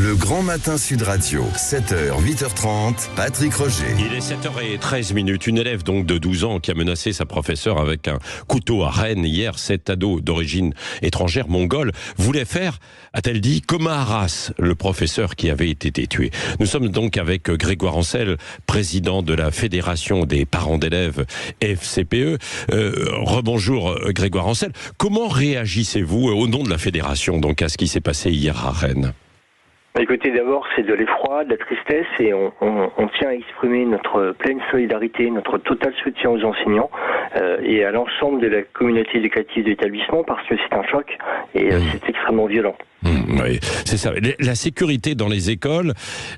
Le Grand Matin Sud Radio, 7h, 8h30, Patrick Roger. Il est 7h13. Une élève donc de 12 ans qui a menacé sa professeure avec un couteau à Rennes hier. Cet ado d'origine étrangère mongole voulait faire, a-t-elle dit, comme à Arras, le professeur qui avait été tué. Nous sommes donc avec Grégoire Ancel, président de la Fédération des parents d'élèves FCPE. Rebonjour Grégoire Ancel. Comment réagissez-vous au nom de la Fédération donc à ce qui s'est passé hier à Rennes ? Écoutez, d'abord, c'est de l'effroi, de la tristesse, et on tient à exprimer notre pleine solidarité, notre total soutien aux enseignants et à l'ensemble de la communauté éducative de l'établissement, parce que c'est un choc et c'est extrêmement violent. Oui, c'est ça. La sécurité dans les écoles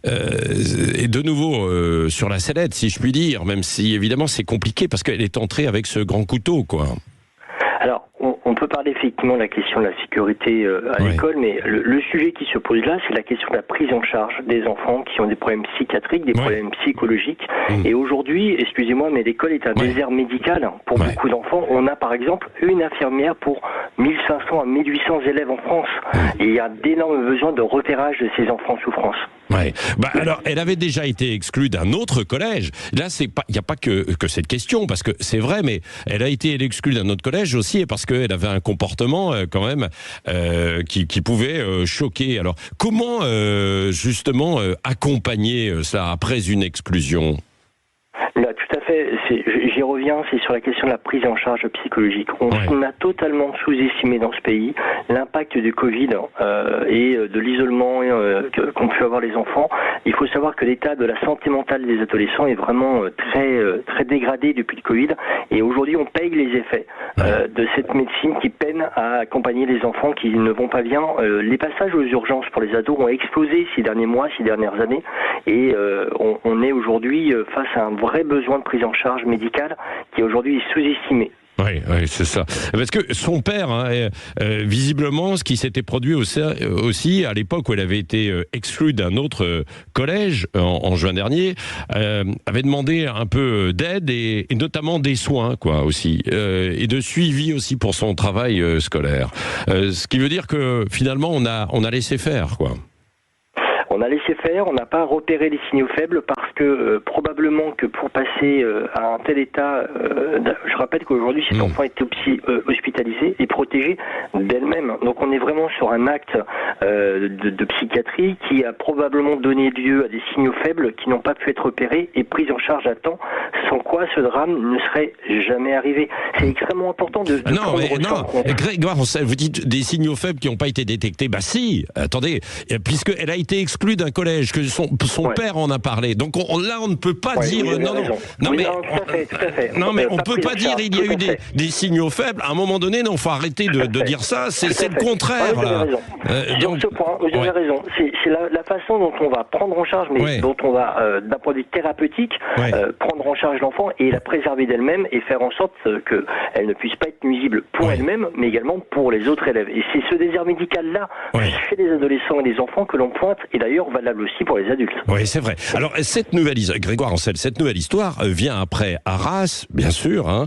est de nouveau sur la sellette, si je puis dire, même si évidemment c'est compliqué parce qu'elle est entrée avec ce grand couteau, quoi. Alors, on peut parler effectivement de la question de la sécurité à l'école, mais le sujet qui se pose là, c'est la question de la prise en charge des enfants qui ont des problèmes psychiatriques, des problèmes psychologiques. Et aujourd'hui, excusez-moi, mais l'école est un désert médical pour beaucoup d'enfants. On a par exemple une infirmière pour 1500 à 1800 élèves en France. Et il y a d'énormes besoins de repérage de ces enfants en souffrance. Ouais. Alors, elle avait déjà été exclue d'un autre collège. Là, il n'y a pas que cette question, parce que c'est vrai, mais elle a été exclue d'un autre collège aussi, parce qu'elle avait un comportement quand même qui pouvait choquer. Alors, comment justement accompagner ça après une exclusion ? Là, tout à fait. J'y reviens, c'est sur la question de la prise en charge psychologique. On a totalement sous-estimé dans ce pays l'impact du Covid et de l'isolement qu'ont pu avoir les enfants. Il faut savoir que l'état de la santé mentale des adolescents est vraiment très dégradé depuis le Covid. Et aujourd'hui, on paye les effets de cette médecine qui peine à accompagner les enfants qui ne vont pas bien. Les passages aux urgences pour les ados ont explosé ces derniers mois, ces dernières années. Et on est aujourd'hui face à un vrai besoin de prise en charge médicale qui aujourd'hui est sous-estimé. Oui, c'est ça. Parce que son père, visiblement, ce qui s'était produit aussi à l'époque où elle avait été exclue d'un autre collège en juin dernier, avait demandé un peu d'aide et notamment des soins, quoi, aussi, et de suivi aussi pour son travail scolaire. Ce qui veut dire que finalement, on a laissé faire, quoi. On a laissé faire, on n'a pas repéré les signaux faibles parce que probablement que pour passer à un tel état, je rappelle qu'aujourd'hui cet enfant est hospitalisé et protégé d'elle-même. Donc on est vraiment sur un acte de psychiatrie qui a probablement donné lieu à des signaux faibles qui n'ont pas pu être repérés et pris en charge à temps, sans quoi ce drame ne serait jamais arrivé. C'est extrêmement important de Grégoire, vous dites des signaux faibles qui n'ont pas été détectés. Bah si, attendez, puisqu'elle a été exclue d'un collège, que son père en a parlé. Donc là, on ne peut pas dire... Non, mais on ne peut pas dire il y a eu des signaux faibles. À un moment donné, non, il faut arrêter de dire ça. C'est le contraire. Vous avez raison. Sur ce point, vous avez raison. C'est la façon dont on va prendre en charge, mais dont on va, d'un point de vue thérapeutique, prendre en charge l'enfant et la préserver d'elle-même et faire en sorte qu'elle ne puisse pas être nuisible pour elle-même, mais également pour les autres élèves. Et c'est ce désert médical-là, chez les adolescents et les enfants, que l'on pointe, et d'ailleurs valable aussi pour les adultes. Oui, c'est vrai. Alors, Grégoire Ancel, cette nouvelle histoire vient après Arras, bien sûr,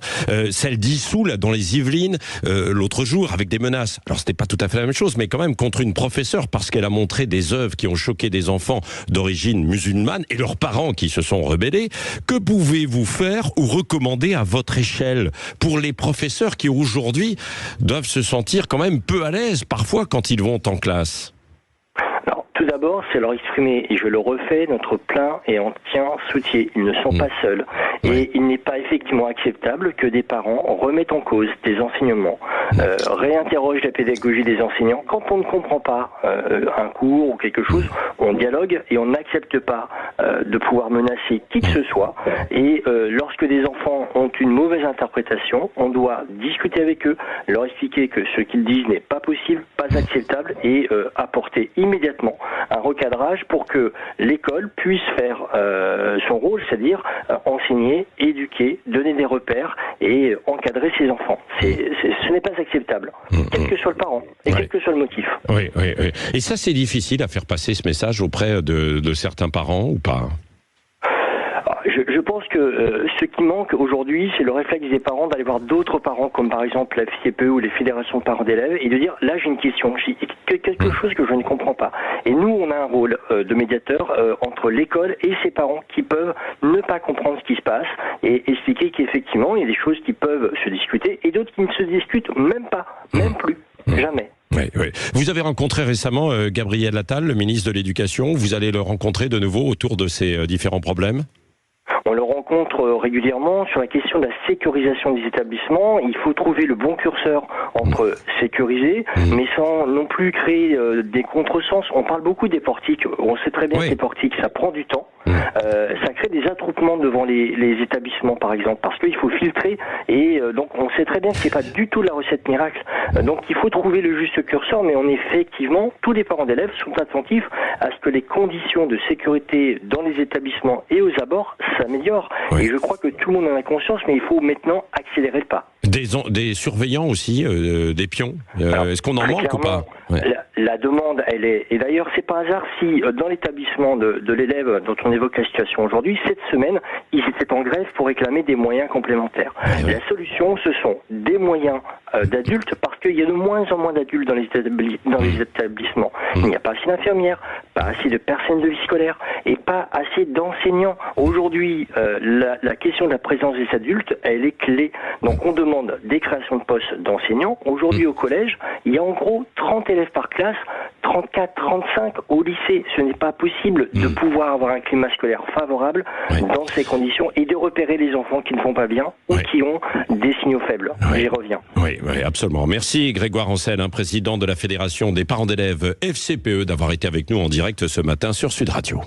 celle d'Issou, là, dans les Yvelines, l'autre jour, avec des menaces. Alors, c'était pas tout à fait la même chose, mais quand même contre une professeure, parce qu'elle a montré des œuvres qui ont choqué des enfants d'origine musulmane et leurs parents qui se sont rebellés. Que pouvez-vous faire ou recommander à votre échelle pour les professeurs qui, aujourd'hui, doivent se sentir quand même peu à l'aise, parfois, quand ils vont en classe ? Tout d'abord, c'est leur exprimer, et je le refais, notre plein et entier soutien. Ils ne sont pas seuls. Et il n'est pas effectivement acceptable que des parents remettent en cause des enseignements, réinterrogent la pédagogie des enseignants. Quand on ne comprend pas un cours ou quelque chose, on dialogue et on n'accepte pas de pouvoir menacer qui que ce soit. Et lorsque des enfants ont une mauvaise interprétation, on doit discuter avec eux, leur expliquer que ce qu'ils disent n'est pas possible, pas acceptable, et apporter immédiatement un recadrage pour que l'école puisse faire son rôle, c'est-à-dire enseigner, éduquer, donner des repères et encadrer ses enfants. Ce n'est pas acceptable, quel que soit le parent et quel que soit le motif. Oui. Et ça, c'est difficile à faire passer ce message auprès de certains parents ou pas ? je pense que ce qui manque aujourd'hui, c'est le réflexe des parents d'aller voir d'autres parents, comme par exemple la FCPE ou les fédérations de parents d'élèves, et de dire, là j'ai une question, j'ai quelque chose que je ne comprends pas. Et nous, on a un rôle de médiateur entre l'école et ses parents qui peuvent ne pas comprendre ce qui se passe et expliquer qu'effectivement, il y a des choses qui peuvent se discuter et d'autres qui ne se discutent même pas, même plus, jamais. Oui, oui. Vous avez rencontré récemment Gabriel Attal, le ministre de l'Éducation. Vous allez le rencontrer de nouveau autour de ces différents problèmes ? On le rencontre régulièrement sur la question de la sécurisation des établissements. Il faut trouver le bon curseur entre sécuriser, mais sans non plus créer des contresens. On parle beaucoup des portiques. On sait très bien que les portiques, ça prend du temps. Ça crée des attroupements devant les établissements, par exemple, parce qu'il faut filtrer. Et donc, on sait très bien que c'est pas du tout la recette miracle. Donc, il faut trouver le juste curseur, mais effectivement, tous les parents d'élèves sont attentifs à ce que les conditions de sécurité dans les établissements et aux abords s'améliorent. Et je crois que tout le monde en a conscience, mais il faut maintenant accélérer le pas. Des surveillants aussi, des pions. Est-ce qu'on en manque ou pas ? La demande, elle est... Et d'ailleurs, c'est pas hasard si, dans l'établissement de l'élève dont on évoque la situation aujourd'hui, cette semaine, ils étaient en grève pour réclamer des moyens complémentaires. La solution, ce sont des moyens d'adultes, parce qu'il y a de moins en moins d'adultes dans les établissements. Il n'y a pas assez d'infirmières, pas assez de personnel de vie scolaire, et pas assez d'enseignants. Aujourd'hui, la question de la présence des adultes, elle est clé. Donc on demande des créations de postes d'enseignants. Aujourd'hui au collège, il y a en gros 30 élèves par classe, 34, 35 au lycée. Ce n'est pas possible de pouvoir avoir un climat scolaire favorable dans ces conditions et de repérer les enfants qui ne vont pas bien ou qui ont des signaux faibles. J'y reviens. Oui, absolument. Merci Grégoire Ancel, président de la Fédération des parents d'élèves FCPE, d'avoir été avec nous en direct ce matin sur Sud Radio.